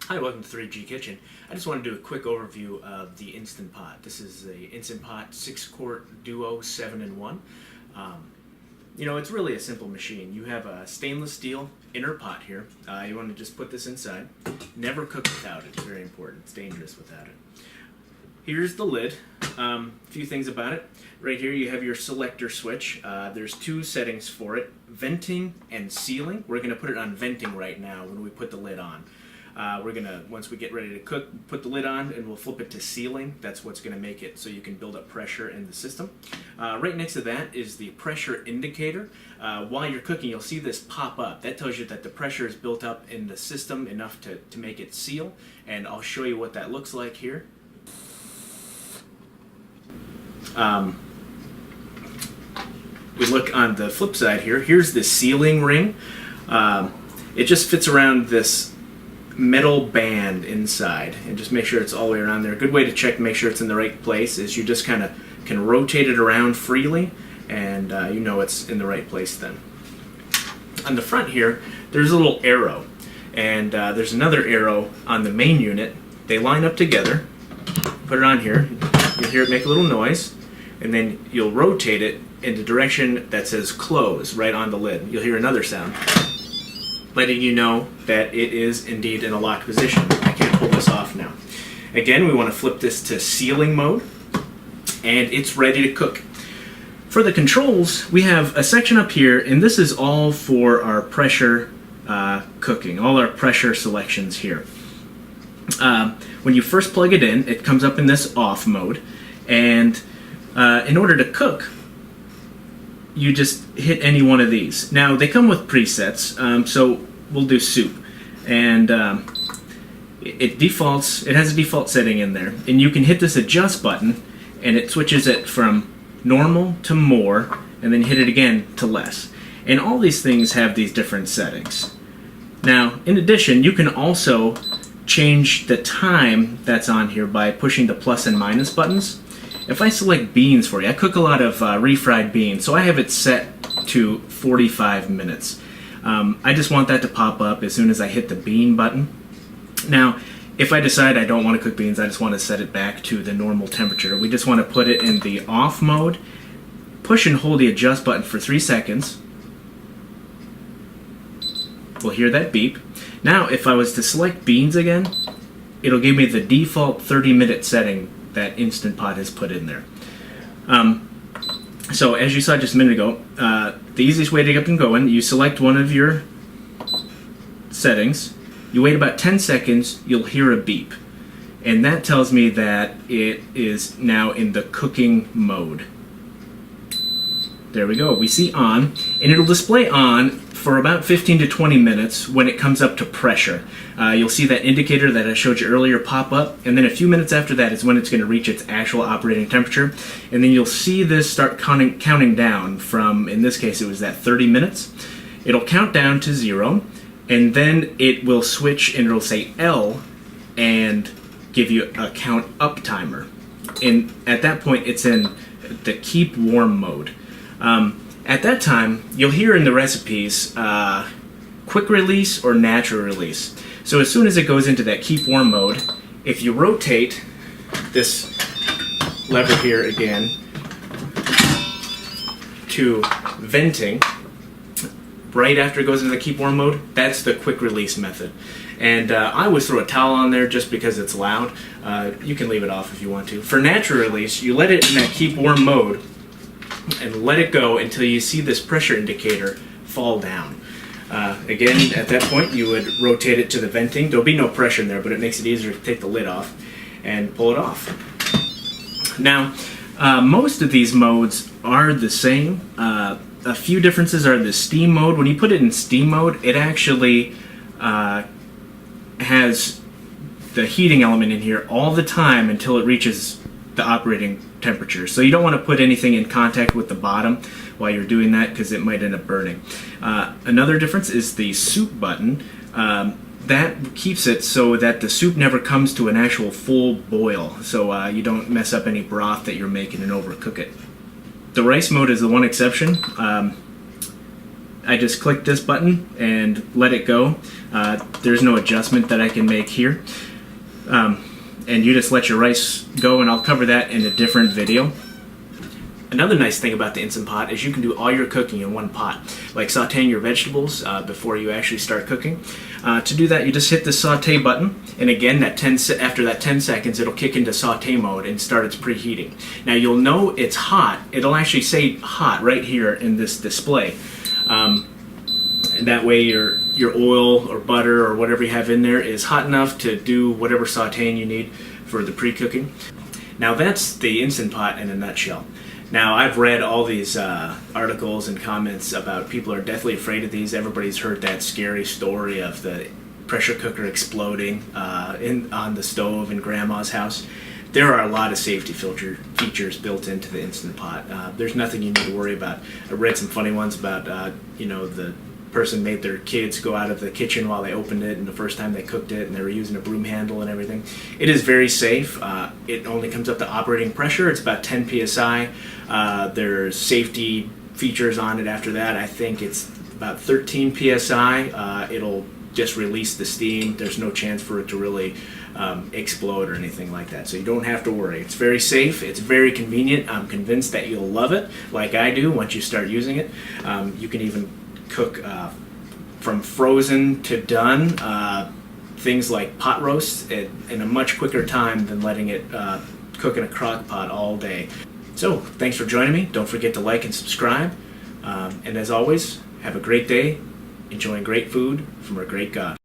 Hi, welcome to 3G Kitchen. I just want to do a quick overview of the Instant Pot. This is the Instant Pot 6-quart Duo 7-in-1. It's really a simple machine. You have a stainless steel inner pot here. You want to just put this inside. Never cook without it. It's very important. It's dangerous without it. Here's the lid. A few things about it. Right here you have your selector switch. There's two settings for it, venting and sealing. We're going to put it on venting right now when we put the lid on. We're going to, once we get ready to cook, put the lid on and we'll flip it to sealing. That's what's going to make it so you can build up pressure in the system. Right next to that is the pressure indicator. While you're cooking, you'll see this pop up. That tells you that the pressure is built up in the system enough to make it seal. And I'll show you what that looks like here. We look on the flip side here. Here's the sealing ring. It just fits around this metal band inside, and just make sure it's all the way around there. A good way to check to make sure it's in the right place is you just kind of can rotate it around freely, and you know it's in the right place then. On the front here, there's a little arrow, and there's another arrow on the main unit. They line up together. Put it on here. You'll hear it make a little noise, and then you'll rotate it in the direction that says close right on the lid. You'll hear another sound, letting you know that it is indeed in a locked position. I can't pull this off now. Again, we want to flip this to sealing mode, and it's ready to cook. For the controls, we have a section up here, and this is all for our pressure cooking, all our pressure selections here. When you first plug it in, it comes up in this off mode, and in order to cook, you just hit any one of these. Now, they come with presets, so we'll do soup. And it has a default setting in there. And you can hit this adjust button, and it switches it from normal to more, and then hit it again to less. And all these things have these different settings. Now, in addition, you can also change the time that's on here by pushing the plus and minus buttons. If I select beans for you, I cook a lot of refried beans, so I have it set to 45 minutes. I just want that to pop up as soon as I hit the bean button. Now, if I decide I don't want to cook beans, I just want to set it back to the normal temperature. We just want to put it in the off mode, push and hold the adjust button for 3 seconds. We'll hear that beep. Now, if I was to select beans again, it'll give me the default 30-minute setting that Instant Pot has put in there. So as you saw just a minute ago, the easiest way to get them going, you select one of your settings, you wait about 10 seconds, you'll hear a beep. And that tells me that it is now in the cooking mode. There we go, we see on, and it'll display on for about 15 to 20 minutes when it comes up to pressure. You'll see that indicator that I showed you earlier pop up, and then a few minutes after that is when it's going to reach its actual operating temperature, and then you'll see this start counting down from, in this case it was that 30 minutes. It'll count down to 0, and then it will switch and it'll say L and give you a count up timer. And at that point it's in the keep warm mode. At that time, you'll hear in the recipes quick release or natural release. So as soon as it goes into that keep warm mode, if you rotate this lever here again to venting, right after it goes into the keep warm mode, that's the quick release method. And I always throw a towel on there just because it's loud. You can leave it off if you want to. For natural release, you let it in that keep warm mode and let it go until you see this pressure indicator fall down. Again, at that point, you would rotate it to the venting. There'll be no pressure in there, but it makes it easier to take the lid off and pull it off. Now, most of these modes are the same. A few differences are the steam mode. When you put it in steam mode, it actually has the heating element in here all the time until it reaches the operating temperature. So you don't want to put anything in contact with the bottom while you're doing that because it might end up burning. Another difference is the soup button. That keeps it so that the soup never comes to an actual full boil, so you don't mess up any broth that you're making and overcook it. The rice mode is the one exception. I just click this button and let it go. There's no adjustment that I can make here. And you just let your rice go, and I'll cover that in a different video. Another nice thing about the Instant Pot is you can do all your cooking in one pot, like sauteing your vegetables before you actually start cooking. To do that, you just hit the saute button, and again, after that 10 seconds, it'll kick into saute mode and start its preheating. Now you'll know it's hot. It'll actually say hot right here in this display. And that way your oil or butter or whatever you have in there is hot enough to do whatever sauteing you need for the pre-cooking. Now that's the Instant Pot in a nutshell. Now I've read all these articles and comments about people are deathly afraid of these. Everybody's heard that scary story of the pressure cooker exploding on the stove in Grandma's house. There are a lot of safety features built into the Instant Pot. There's nothing you need to worry about. I read some funny ones about the person made their kids go out of the kitchen while they opened it, and the first time they cooked it, and they were using a broom handle and everything. It is very safe. It only comes up to operating pressure. It's about 10 psi. There's safety features on it after that. I think it's about 13 psi. It'll just release the steam. There's no chance for it to really explode or anything like that. So you don't have to worry. It's very safe. It's very convenient. I'm convinced that you'll love it, like I do, once you start using it. You can even cook from frozen to done things like pot roasts in a much quicker time than letting it cook in a crock pot all day. So thanks for joining me. Don't forget to like and subscribe. And as always, have a great day, enjoying great food from our great God.